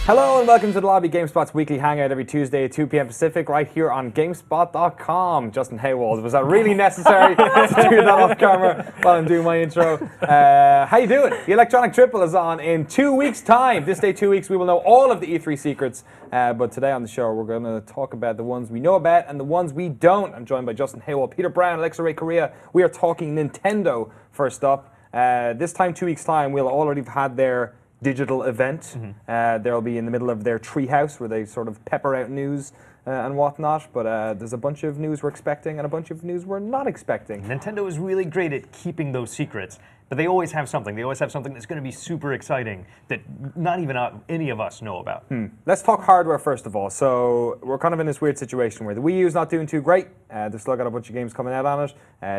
Hello and welcome to the Lobby, GameSpot's weekly hangout every Tuesday at 2 p.m. Pacific, right here on GameSpot.com. Justin Haywald, was that really necessary to do that off camera while I'm doing my intro? How you doing? The Electronic Triple is on in 2 weeks' time. This day, 2 weeks, we will know all of the E3 secrets. But today on the show, we're going to talk about the ones we know about and the ones we don't. I'm joined by Justin Haywald, Peter Brown, Alexa Ray Correa. We are talking Nintendo first up. This time, 2 weeks' time, we'll already have had their digital event. They'll be in the middle of their treehouse where they sort of pepper out news and whatnot, but there's a bunch of news we're expecting and a bunch of news we're not expecting. Nintendo is really great at keeping those secrets, but they always have something. They always have something that's going to be super exciting that not even any of us know about. Let's talk hardware first of all. So we're kind of in this weird situation where the Wii U is not doing too great. They've still got a bunch of games coming out on it.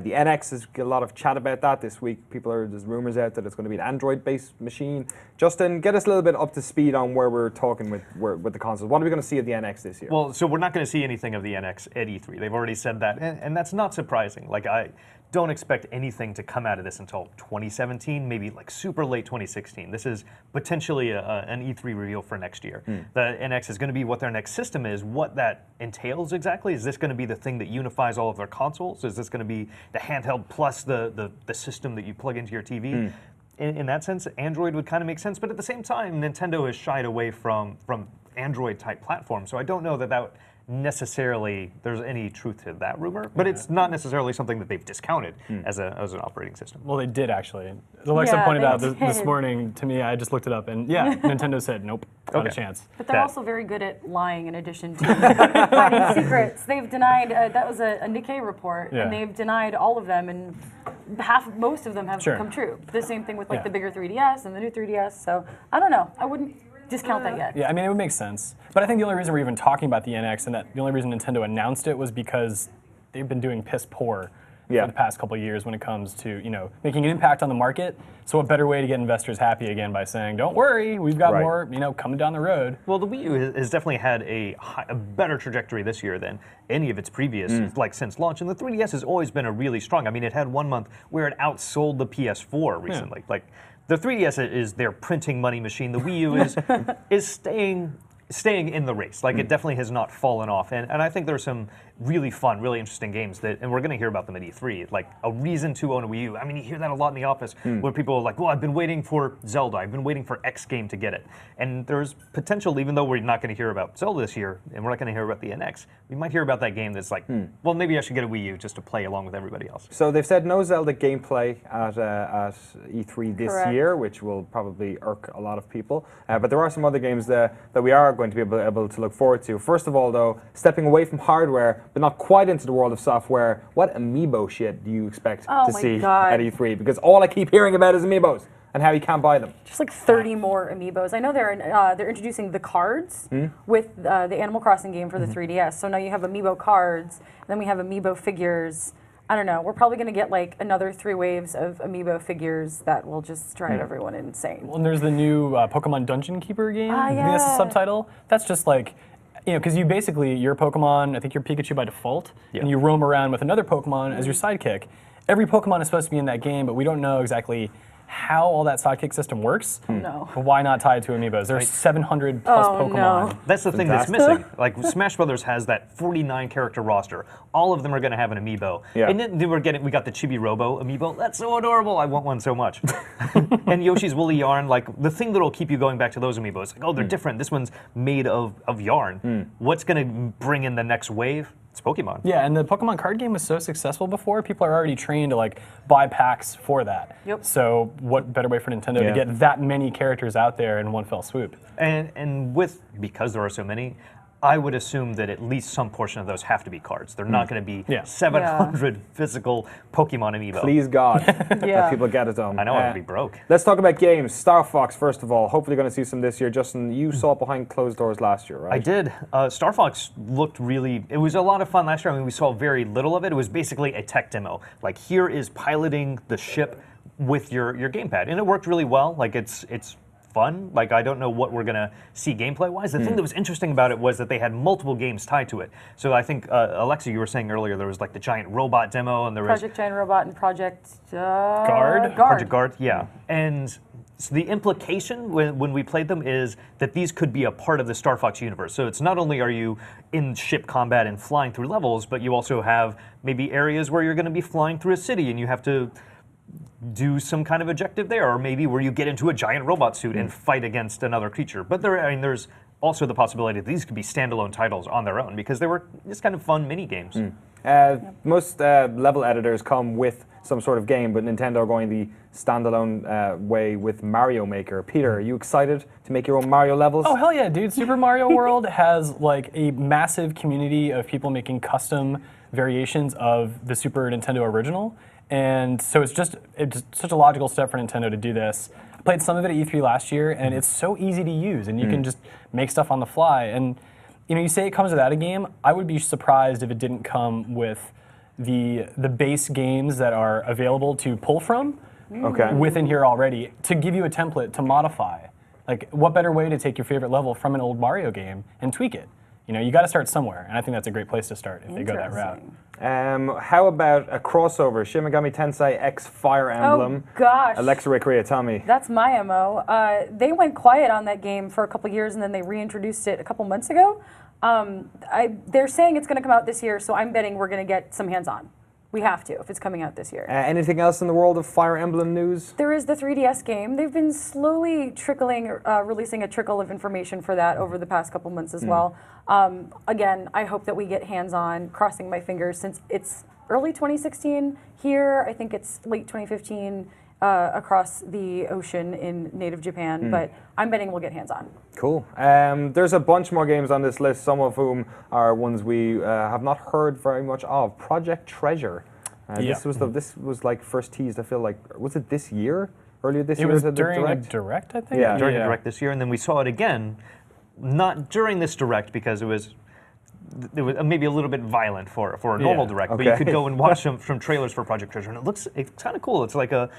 The NX has got a lot of chat about that this week. There's rumors out that it's going to be an Android-based machine. Justin, get us a little bit up to speed on where we're talking with the consoles. What are we going to see at the NX this year? Well, so we're not going to see anything of the NX at E3. They've already said that, and that's not surprising. Like, I don't expect anything to come out of this until 2017, maybe like super late 2016. This is potentially an E3 reveal for next year. The NX is going to be what their next system is. What that entails exactly, is this going to be the thing that unifies all of their consoles? Is this going to be the handheld plus the system that you plug into your TV? In that sense, Android would kind of make sense, but at the same time, Nintendo has shied away from Android-type platforms, so I don't know that necessarily there's any truth to that rumor, but it's not necessarily something that they've discounted as an operating system. Well, they did actually. Alexa pointed out this morning to me, I just looked it up, and yeah, Nintendo said, nope, not a chance. But they're also very good at lying in addition to hiding secrets. They've denied, that was a Nikkei report, and they've denied all of them, and most of them have come true. The same thing with like the bigger 3DS and the new 3DS, so I don't know, I wouldn't discount that yet. Yeah, I mean, it would make sense. But I think the only reason we're even talking about the NX and that the only reason Nintendo announced it was because they've been doing piss poor for the past couple of years when it comes to, making an impact on the market. So what better way to get investors happy again by saying, don't worry, we've got more, coming down the road. Well, the Wii U has definitely had a better trajectory this year than any of its previous, since launch. And the 3DS has always been a really strong. I mean, it had 1 month where it outsold the PS4 recently. The 3DS is their printing money machine. The Wii U is staying in the race. It definitely has not fallen off. And I think there's some really fun, really interesting games and we're going to hear about them at E3. Like a reason to own a Wii U. I mean, you hear that a lot in the office where people are like, well, I've been waiting for Zelda. I've been waiting for X game to get it. And there's potential, even though we're not going to hear about Zelda this year and we're not going to hear about the NX, we might hear about that game that's like, well, maybe I should get a Wii U just to play along with everybody else. So they've said no Zelda gameplay at E3 this year, which will probably irk a lot of people. But there are some other games that we are going to be able to look forward to. First of all, though, stepping away from hardware, but not quite into the world of software, what Amiibo shit do you expect to see at E3? Because all I keep hearing about is Amiibos and how you can't buy them. Just like 30 more Amiibos. I know they're introducing the cards with the Animal Crossing game for the 3DS. So now you have Amiibo cards, and then we have Amiibo figures. I don't know. We're probably going to get like another 3 waves of Amiibo figures that will just drive everyone insane. Well, and there's the new Pokemon Dungeon Keeper game. I think that's the subtitle. That's just like, because you're a Pokemon, I think you're Pikachu by default, and you roam around with another Pokemon as your sidekick. Every Pokemon is supposed to be in that game, but we don't know exactly how all that sidekick system works. No. But why not tie it to Amiibos? There's 700 plus Pokemon. No. That's the thing that's missing. Like Smash Brothers has that 49 character roster. All of them are going to have an Amiibo. Yeah. And then we got the Chibi Robo Amiibo. That's so adorable. I want one so much. And Yoshi's Woolly Yarn, like the thing that'll keep you going back to those Amiibos. Like, oh, they're different. This one's made of yarn. What's going to bring in the next wave? It's Pokemon. Yeah, and the Pokemon card game was so successful before, people are already trained to buy packs for that. Yep. So what better way for Nintendo to get that many characters out there in one fell swoop? And because there are so many, I would assume that at least some portion of those have to be cards. They're not going to be 700 physical Pokemon Amiibo. Please God that people get it done. I know, I would be broke. Let's talk about games. Star Fox, first of all. Hopefully going to see some this year. Justin, you saw it behind closed doors last year, right? I did. Star Fox looked it was a lot of fun last year. I mean, we saw very little of it. It was basically a tech demo. Like, here is piloting the ship with your gamepad. And it worked really well. Like, it's fun. Like, I don't know what we're going to see gameplay-wise. The thing that was interesting about it was that they had multiple games tied to it. So I think, Alexa, you were saying earlier, there was like the giant robot demo, and there was Project Giant Robot and Project Guard? Project Guard, yeah. And So the implication when we played them is that these could be a part of the Star Fox universe. So it's not only are you in ship combat and flying through levels, but you also have maybe areas where you're going to be flying through a city and you have to do some kind of objective there, or maybe where you get into a giant robot suit and fight against another creature. But there's also the possibility that these could be standalone titles on their own because they were just kind of fun mini games. Most level editors come with some sort of game, but Nintendo are going the standalone way with Mario Maker. Peter, are you excited to make your own Mario levels? Oh, hell yeah, dude. Super Mario World has like a massive community of people making custom variations of the Super Nintendo original. And so it's such a logical step for Nintendo to do this. I played some of it at E3 last year, and it's so easy to use, and you can just make stuff on the fly. And you say it comes without a game. I would be surprised if it didn't come with the base games that are available to pull from within here already to give you a template to modify. Like, what better way to take your favorite level from an old Mario game and tweak it? You got to start somewhere, and I think that's a great place to start if they go that route. How about a crossover? Shin Megami Tensei X Fire Emblem. Oh gosh. Alexa Ray Korea, tell me. That's my MO. They went quiet on that game for a couple years and then they reintroduced it a couple months ago. They're saying it's going to come out this year, so I'm betting we're going to get some hands-on. We have to if it's coming out this year. Anything else in the world of Fire Emblem news? There is the 3DS game. They've been slowly releasing a trickle of information for that over the past couple months as well. Again, I hope that we get hands-on, crossing my fingers, since it's early 2016 here. I think it's late 2015 across the ocean in native Japan, but I'm betting we'll get hands-on. Cool. There's a bunch more games on this list, some of whom are ones we have not heard very much of. Project Treasure. This was like first teased, I feel like, was it this year? Earlier this year? It was during a direct, I think? Yeah. During a direct this year, and then we saw it again, not during this direct because it was maybe a little bit violent for a normal direct, but you could go and watch some trailers for Project Treasure, and it's kind of cool. It's like a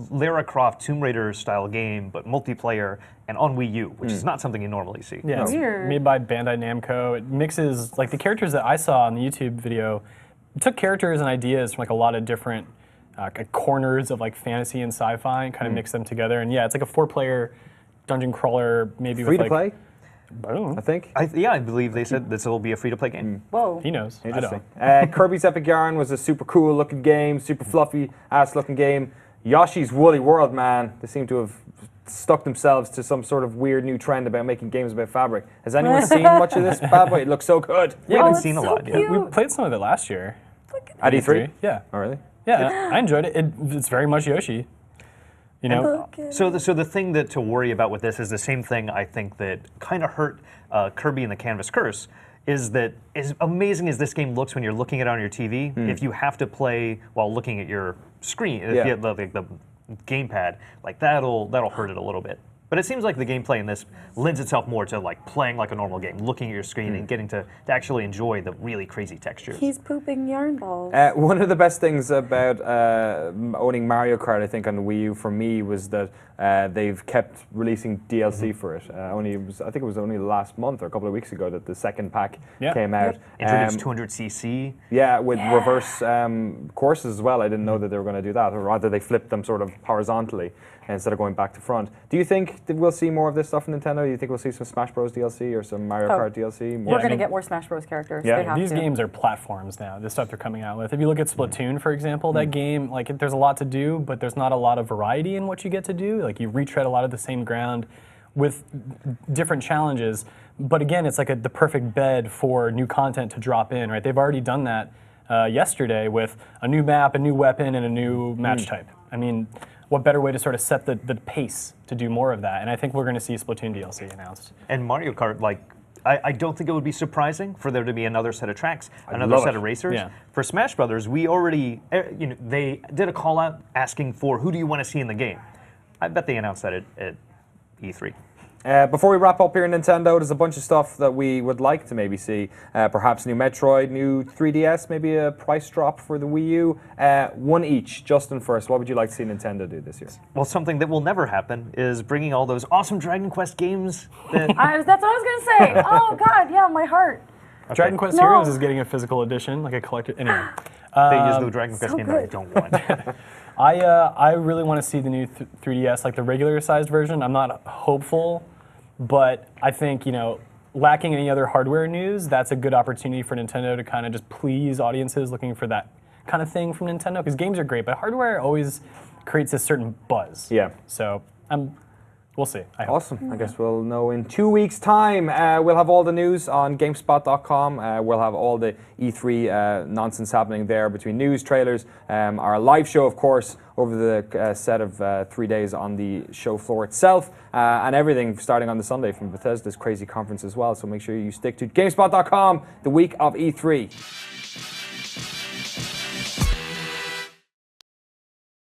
Lara Croft Tomb Raider style game, but multiplayer and on Wii U, which is not something you normally see. Yeah, it's made by Bandai Namco. It mixes, like the characters that I saw on the YouTube video, it took characters and ideas from like a lot of different corners of like fantasy and sci-fi and kind of mixed them together. And yeah, it's like a 4-player dungeon crawler, maybe Free with to play? Boom. I think. I believe they said this will be a free-to-play game. Whoa. He knows. I Interesting. don't. Kirby's Epic Yarn was a super cool looking game, super fluffy ass looking game. Yoshi's Woolly World, man, they seem to have stuck themselves to some sort of weird new trend about making games about fabric. Has anyone seen much of this bad boy? It looks so good. We haven't seen a lot yet. We played some of it last year. At E3? Yeah. Oh, really? Yeah, I enjoyed it. It's very much Yoshi. So the thing to worry about with this is the same thing I think that kind of hurt Kirby and the Canvas Curse, is that as amazing as this game looks when you're looking at it on your TV, if you have to play while looking at your screen, if you have the gamepad, like that'll hurt it a little bit. But it seems like the gameplay in this lends itself more to like playing like a normal game, looking at your screen and getting to actually enjoy the really crazy textures. He's pooping yarn balls. One of the best things about owning Mario Kart, I think, on the Wii U for me was that they've kept releasing DLC for it. I think it was only last month or a couple of weeks ago that the second pack came out. Introduced 200cc. Yeah, with reverse courses as well. I didn't know that they were going to do that, or rather they flipped them sort of horizontally instead of going back to front. Do you think that we'll see more of this stuff from Nintendo? Do you think we'll see some Smash Bros. DLC or some Mario Kart DLC? We're going to get more Smash Bros. Characters. Yeah. They have These to. games are platforms now, the stuff they're coming out with. If you look at Splatoon, for example, that game, like there's a lot to do, but there's not a lot of variety in what you get to do. Like you retread a lot of the same ground with different challenges. But again, it's like the perfect bed for new content to drop in, right? They've already done that yesterday with a new map, a new weapon, and a new match type. I mean, what better way to sort of set the pace to do more of that? And I think we're going to see Splatoon DLC announced. And Mario Kart, like, I don't think it would be surprising for there to be another set of tracks, another set of racers. Yeah. For Smash Brothers, we already, they did a call out asking for who do you want to see in the game. I bet they announced that at E3. Before we wrap up here in Nintendo, there's a bunch of stuff that we would like to maybe see. Perhaps new Metroid, new 3DS, maybe a price drop for the Wii U. One each. Justin first, what would you like to see Nintendo do this year? Well, something that will never happen is bringing all those awesome Dragon Quest games. That's what I was going to say. Oh, God, yeah, my heart. Okay. Dragon Quest Heroes is getting a physical edition, like a collector. Anyway. They use the Dragon Quest game that I don't want. I really want to see the new 3DS, like the regular sized version. I'm not hopeful, but I think, lacking any other hardware news, that's a good opportunity for Nintendo to kind of just please audiences looking for that kind of thing from Nintendo. Because games are great, but hardware always creates a certain buzz. Yeah. So we'll see. Awesome. I guess we'll know in 2 weeks' time. We'll have all the news on GameSpot.com. We'll have all the E3 nonsense happening there between news, trailers, our live show, of course, over the set of 3 days on the show floor itself, and everything starting on the Sunday from Bethesda's crazy conference as well. So make sure you stick to GameSpot.com the week of E3.